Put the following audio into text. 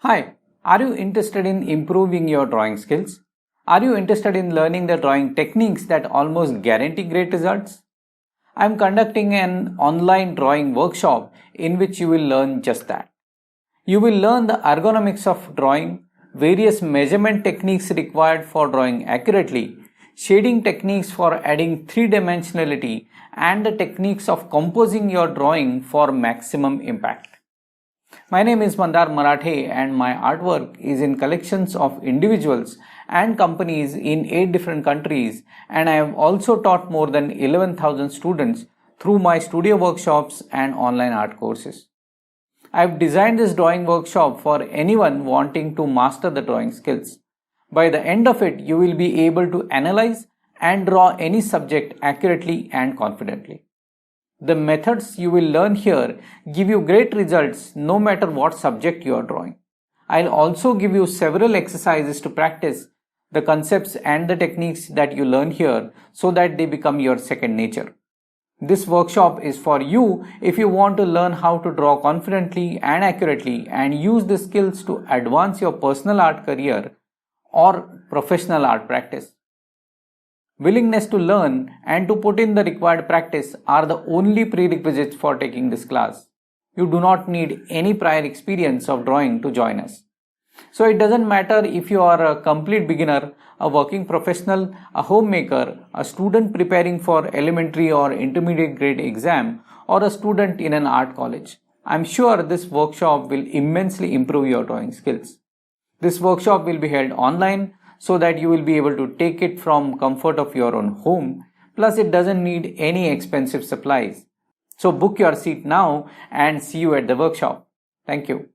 Hi, are you interested in improving your drawing skills? Are you interested in learning the drawing techniques that almost guarantee great results? I am conducting an online drawing workshop in which you will learn just that. You will learn the ergonomics of drawing, various measurement techniques required for drawing accurately, shading techniques for adding three-dimensionality, and the techniques of composing your drawing for maximum impact. My name is Mandar Marathe and my artwork is in collections of individuals and companies in 8 different countries, and I have also taught more than 11,000 students through my studio workshops and online art courses. I have designed this drawing workshop for anyone wanting to master the drawing skills. By the end of it, you will be able to analyze and draw any subject accurately and confidently. The methods you will learn here give you great results no matter what subject you are drawing. I'll also give you several exercises to practice the concepts and the techniques that you learn here so that they become your second nature. This workshop is for you if you want to learn how to draw confidently and accurately and use the skills to advance your personal art career or professional art practice. Willingness to learn and to put in the required practice are the only prerequisites for taking this class. You do not need any prior experience of drawing to join us. So it doesn't matter if you are a complete beginner, a working professional, a homemaker, a student preparing for elementary or intermediate grade exam, or a student in an art college. I'm sure this workshop will immensely improve your drawing skills. This workshop will be held online, so that you will be able to take it from comfort of your own home. Plus it doesn't need any expensive supplies. So book your seat now and see you at the workshop. Thank you.